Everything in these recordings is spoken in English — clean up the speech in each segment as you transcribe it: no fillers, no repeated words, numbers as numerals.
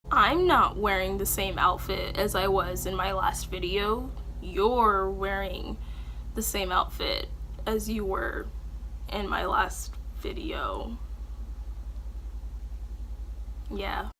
I'm not wearing the same outfit as I was in my last video. You're wearing the same outfit as you were in my last video. Yeah.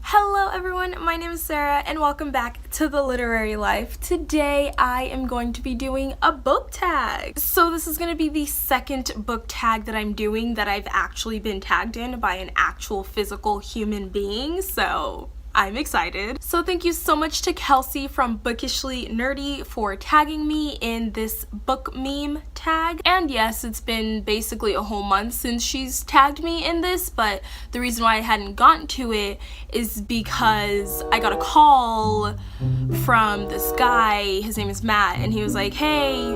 Hello everyone, my name is Sarah and welcome back to The Literary Life. Today I am going to be doing a book tag. So this is going to be the second book tag that I'm doing that I've actually been tagged in by an actual physical human being, so I'm excited. So thank you so much to Kelsey from Bookishly Nerdy for tagging me in this book meme tag. And yes, it's been basically a whole month since she's tagged me in this, but the reason why I hadn't gotten to it is because I got a call from this guy, his name is Matt, and he was like, hey,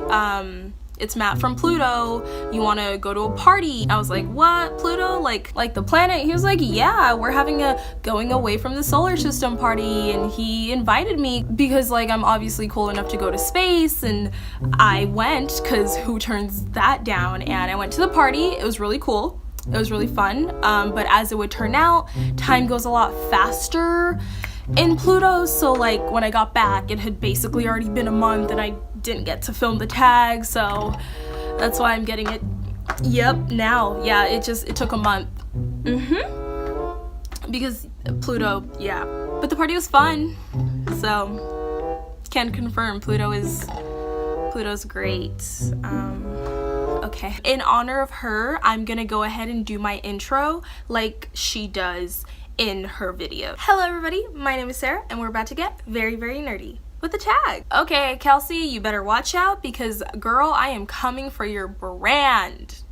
it's Matt from Pluto, you want to go to a party? I was like, what, Pluto? Like the planet? He was like, yeah, we're having a going away from the solar system party, and he invited me because like I'm obviously cool enough to go to space, and I went because who turns that down? And I went to the party. It was really cool. It was really fun, but as it would turn out, time goes a lot faster in Pluto, so like when I got back it had basically already been a month and I didn't get to film the tag, so that's why I'm getting it now. Yeah, it took a month because Pluto, yeah, but the party was fun, so can confirm Pluto's great. Okay, in honor of her, I'm gonna go ahead and do my intro like she does in her video. Hello everybody, my name is Sarah and we're about to get very, very nerdy with the tag. Okay, Kelsey, you better watch out because girl, I am coming for your brand.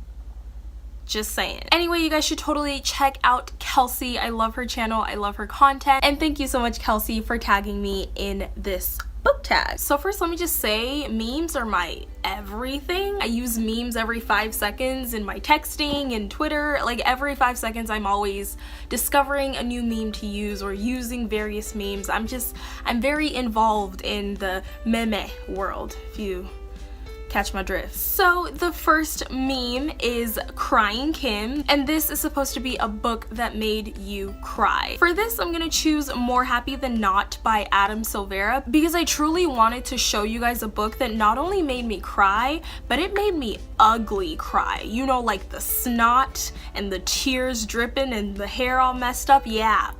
Just saying. Anyway, you guys should totally check out Kelsey. I love her channel, I love her content, and thank you so much, Kelsey, for tagging me in this book tag. So first, let me just say, memes are my everything. I use memes every 5 seconds in my texting and Twitter. Like every 5 seconds, I'm always discovering a new meme to use or using various memes. I'm very involved in the meme world, if you catch my drift. So the first meme is Crying Kim, and this is supposed to be a book that made you cry. For this, I'm gonna choose More Happy Than Not by Silvera because I truly wanted to show you guys a book that not only made me cry, but it made me ugly cry. You know, like the snot and the tears dripping and the hair all messed up. Yeah,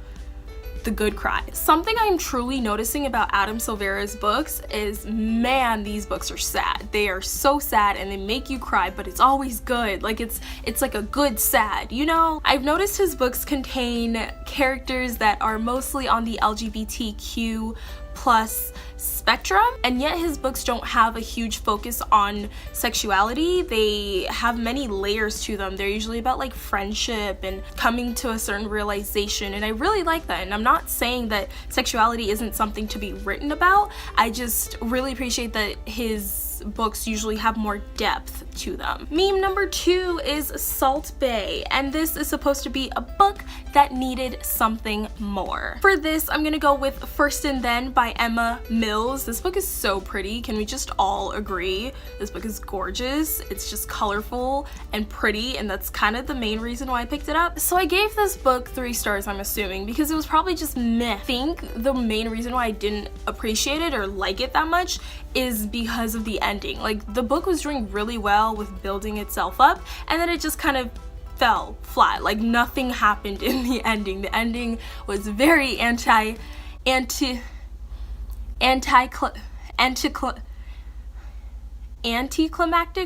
the good cry. Something I'm truly noticing about Silvera's books is, man, these books are sad. They are so sad and they make you cry, but it's always good. Like it's like a good sad, you know? I've noticed his books contain characters that are mostly on the LGBTQ plus spectrum, and yet his books don't have a huge focus on sexuality. They have many layers to them. They're usually about like friendship and coming to a certain realization, and I really like that. And I'm not saying that sexuality isn't something to be written about. I just really appreciate that his books usually have more depth to them. Meme number 2 is Salt Bae, and this is supposed to be a book that needed something more. For this, I'm gonna go with First and Then by Emma Mills. This book is so pretty. Can we just all agree? This book is gorgeous. It's just colorful and pretty, and that's kind of the main reason why I picked it up. So I gave this book 3 stars, I'm assuming, because it was probably just meh. I think the main reason why I didn't appreciate it or like it that much is because of the ending. Like the book was doing really well with building itself up, and then it just kind of fell flat. Like nothing happened in the ending. The ending was very anticlimactic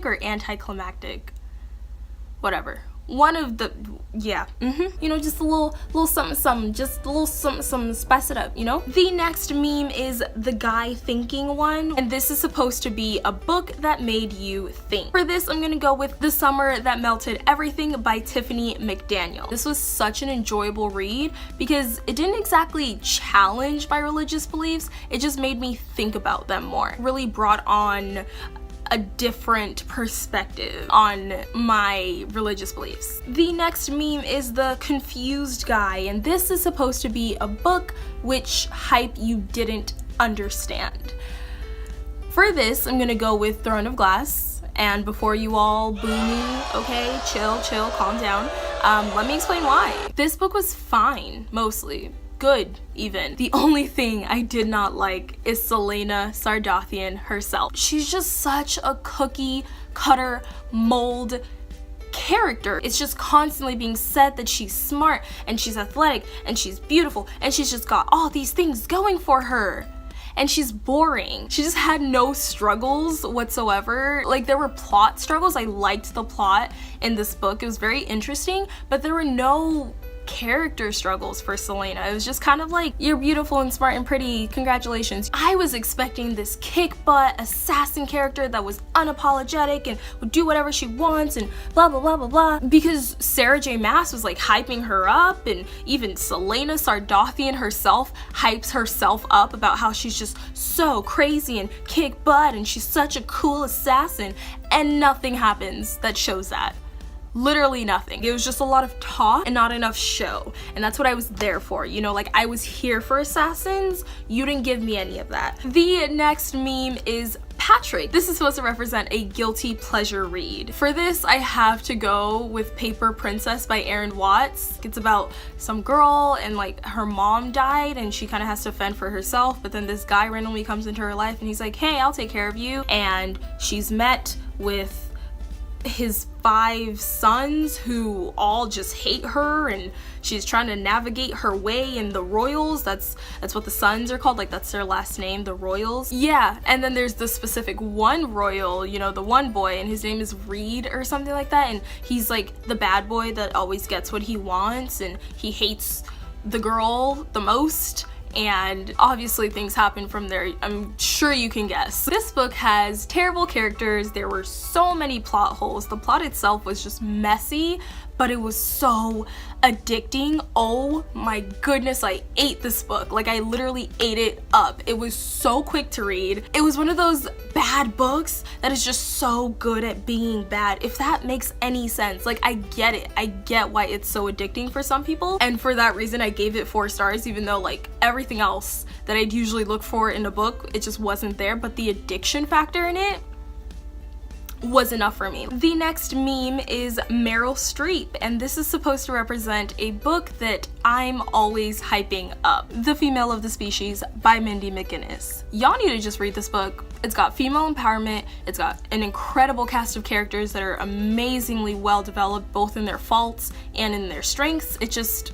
or anticlimactic, whatever. One of the, yeah, you know, just a little something, just a little something, spice it up, you know? The next meme is The Guy Thinking One, and this is supposed to be a book that made you think. For this, I'm gonna go with The Summer That Melted Everything by Tiffany McDaniel. This was such an enjoyable read because it didn't exactly challenge my religious beliefs, it just made me think about them more. It really brought on a different perspective on my religious beliefs. The next meme is The Confused Guy, and this is supposed to be a book which hype you didn't understand. For this, I'm gonna go with Throne of Glass, and before you all boo me, okay, chill, calm down. Let me explain why. This book was fine, mostly. Good, even. The only thing I did not like is Selena Sardathian herself. She's just such a cookie cutter mold character. It's just constantly being said that she's smart and she's athletic and she's beautiful and she's just got all these things going for her. And she's boring. She just had no struggles whatsoever. Like, there were plot struggles. I liked the plot in this book. It was very interesting, but there were no character struggles for Selena. It was just kind of like, you're beautiful and smart and pretty, congratulations. I was expecting this kick-butt assassin character that was unapologetic and would do whatever she wants and blah blah blah blah blah, because Sarah J Maas was like hyping her up, and even Selena Sardathian herself hypes herself up about how she's just so crazy and kick butt and she's such a cool assassin, and nothing happens that shows that. Literally nothing. It was just a lot of talk and not enough show. And that's what I was there for. You know, like, I was here for assassins. You didn't give me any of that. The next meme is Patrick. This is supposed to represent a guilty pleasure read. For this, I have to go with Paper Princess by Erin Watts. It's about some girl and like her mom died and she kind of has to fend for herself, but then this guy randomly comes into her life and he's like, hey, I'll take care of you. And she's met with his 5 sons who all just hate her, and she's trying to navigate her way in the Royals. That's what the sons are called, like that's their last name, the Royals. Yeah, and then there's the specific one royal, you know, the one boy, and his name is Reed or something like that, and he's like the bad boy that always gets what he wants, and he hates the girl the most. And obviously things happen from there. I'm sure you can guess. This book has terrible characters. There were so many plot holes. The plot itself was just messy, but it was so addicting. Oh my goodness, I ate this book. Like, I literally ate it up. It was so quick to read. It was one of those bad books that is just so good at being bad, if that makes any sense. Like, I get it. I get why it's so addicting for some people, and for that reason I gave it 4 stars, even though like everything else that I'd usually look for in a book, it just wasn't there, but the addiction factor in it was enough for me. The next meme is Meryl Streep, and this is supposed to represent a book that I'm always hyping up, The Female of the Species by Mindy Mcginnis. Y'all need to just read this book. It's got female empowerment, it's got an incredible cast of characters that are amazingly well developed, both in their faults and in their strengths. It just,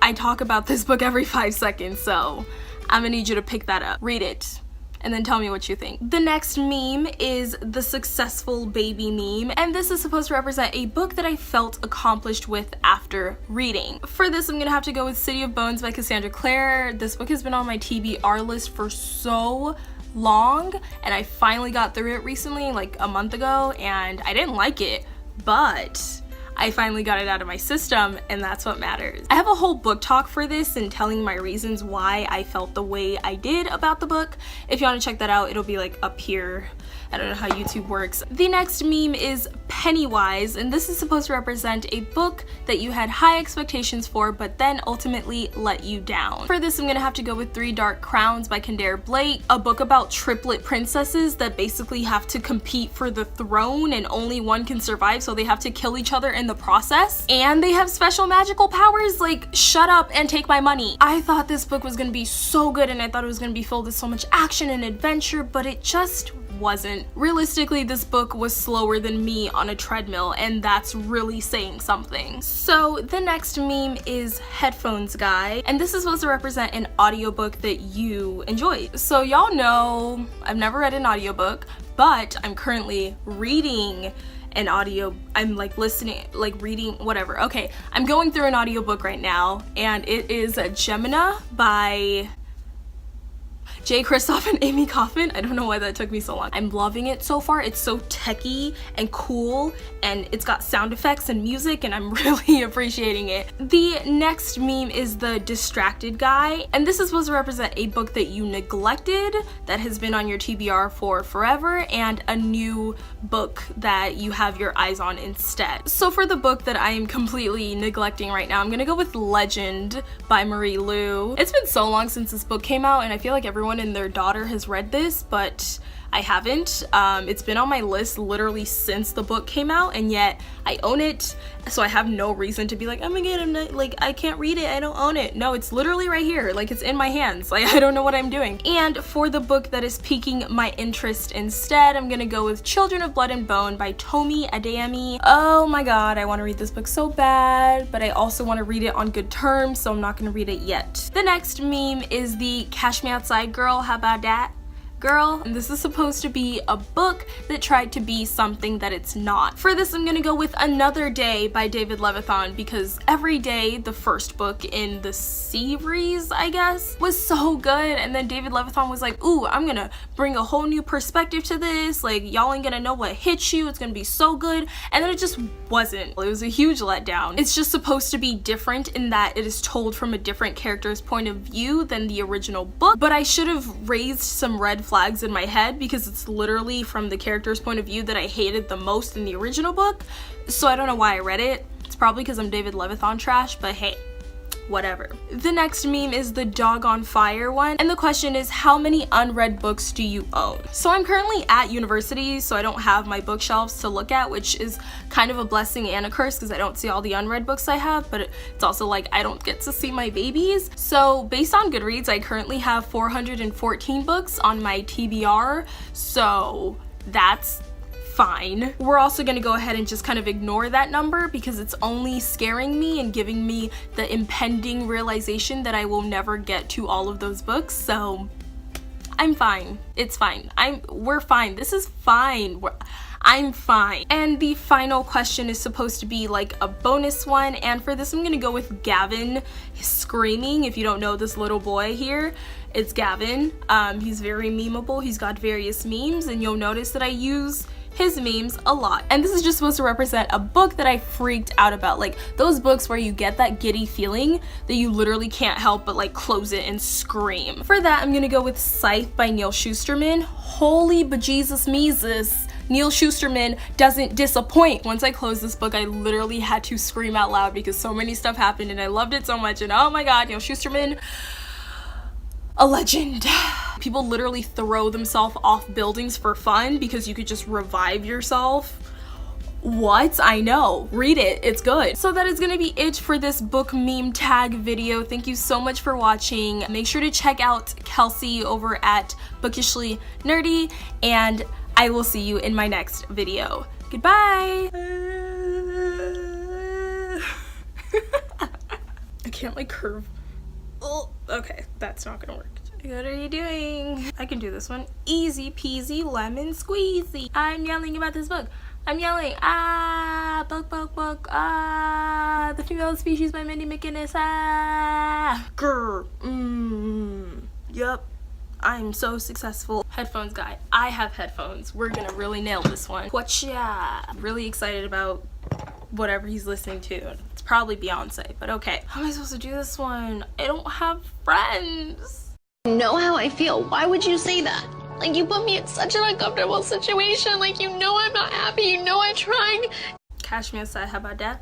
I talk about this book every 5 seconds, so I'm gonna need you to pick that up. Read it and then tell me what you think. The next meme is the Successful Baby meme, and this is supposed to represent a book that I felt accomplished with after reading. For this, I'm gonna have to go with City of Bones by Cassandra Clare. This book has been on my TBR list for so long, and I finally got through it recently, like a month ago, and I didn't like it, but I finally got it out of my system, and that's what matters. I have a whole book talk for this and telling my reasons why I felt the way I did about the book. If you want to check that out, it'll be like up here. I don't know how YouTube works. The next meme is Pennywise, and this is supposed to represent a book that you had high expectations for, but then ultimately let you down. For this, I'm gonna have to go with 3 Dark Crowns by Kendare Blake, a book about triplet princesses that basically have to compete for the throne and only one can survive, so they have to kill each other in the process. And they have special magical powers. Like, shut up and take my money. I thought this book was gonna be so good, and I thought it was gonna be filled with so much action and adventure, but it just wasn't. Realistically, this book was slower than me on a treadmill, and that's really saying something. So the next meme is Headphones Guy, and this is supposed to represent an audiobook that you enjoyed. So y'all know I've never read an audiobook, but I'm currently reading an audio. I'm like listening, like reading, whatever. Okay, I'm going through an audiobook right now, and it is Gemina by Kristoff and Amie Kaufman. I don't know why that took me so long. I'm loving it so far. It's so techy and cool, and it's got sound effects and music, and I'm really appreciating it. The next meme is The Distracted Guy, and this is supposed to represent a book that you neglected that has been on your TBR for forever, and a new book that you have your eyes on instead. So for the book that I am completely neglecting right now, I'm gonna go with Legend by Marie Lu. It's been so long since this book came out, and I feel like everyone and their daughter has read this, but I haven't. It's been on my list literally since the book came out, and yet I own it, so I have no reason to be like, oh my god, I'm not, like, I can't read it, I don't own it. No, it's literally right here, like, it's in my hands. Like, I don't know what I'm doing. And for the book that is piquing my interest instead, I'm gonna go with Children of Blood and Bone by Tomi, Adeyemi. Oh my god, I want to read this book so bad, but I also want to read it on good terms, so I'm not gonna read it yet. The next meme is the Cash Me Outside girl. How about that? Girl, this is supposed to be a book that tried to be something that it's not. For this, I'm gonna go with Another Day by David Levithan, because Every Day, the first book in the series, I guess, was so good, and then David Levithan was like, ooh, I'm gonna bring a whole new perspective to this, like, y'all ain't gonna know what hits you, it's gonna be so good, and then it just wasn't. It was a huge letdown. It's just supposed to be different in that it is told from a different character's point of view than the original book, but I should have raised some red flags in my head because it's literally from the character's point of view that I hated the most in the original book, so I don't know why I read it. It's probably because I'm David Levithan trash, but hey, whatever. The next meme is the Dog on Fire one, and the question is, how many unread books do you own? So I'm currently at university, so I don't have my bookshelves to look at, which is kind of a blessing and a curse because I don't see all the unread books I have, but it's also like I don't get to see my babies. So based on Goodreads, I currently have 414 books on my TBR, so that's fine. We're also gonna go ahead and just kind of ignore that number because it's only scaring me and giving me the impending realization that I will never get to all of those books, so I'm fine. It's fine. We're fine. This is fine. I'm fine. And the final question is supposed to be like a bonus one, and for this I'm gonna go with Gavin screaming. If you don't know this little boy here, it's Gavin. He's very memeable. He's got various memes, and you'll notice that I use his memes a lot. And this is just supposed to represent a book that I freaked out about, like those books where you get that giddy feeling that you literally can't help but like close it and scream. For that, I'm gonna go with Scythe by Neal Shusterman. Holy bejesus mesus, Neal Shusterman doesn't disappoint. Once I closed this book, I literally had to scream out loud because so many stuff happened and I loved it so much, and oh my god, Neal Shusterman, a legend. People literally throw themselves off buildings for fun because you could just revive yourself. What? I know. Read it. It's good. So that is gonna be it for this book meme tag video. Thank you so much for watching. Make sure to check out Kelsey over at Bookishly Nerdy, and I will see you in my next video. Goodbye. I can't like curve. Oh, okay, that's not gonna work. What are you doing? I can do this one. Easy peasy lemon squeezy. I'm yelling about this book. I'm yelling, ah, book, ah, The Female Species by Mindy, Mcginnis, ah, grr, yup, I'm so successful. Headphones guy, I have headphones. We're gonna really nail this one. Whatcha? Really excited about whatever he's listening to. It's probably Beyonce, but okay. How am I supposed to do this one? I don't have friends. You know how I feel. Why would you say that? Like, you put me in such an uncomfortable situation. Like, you know I'm not happy. You know I'm trying. Cash me outside. How about that?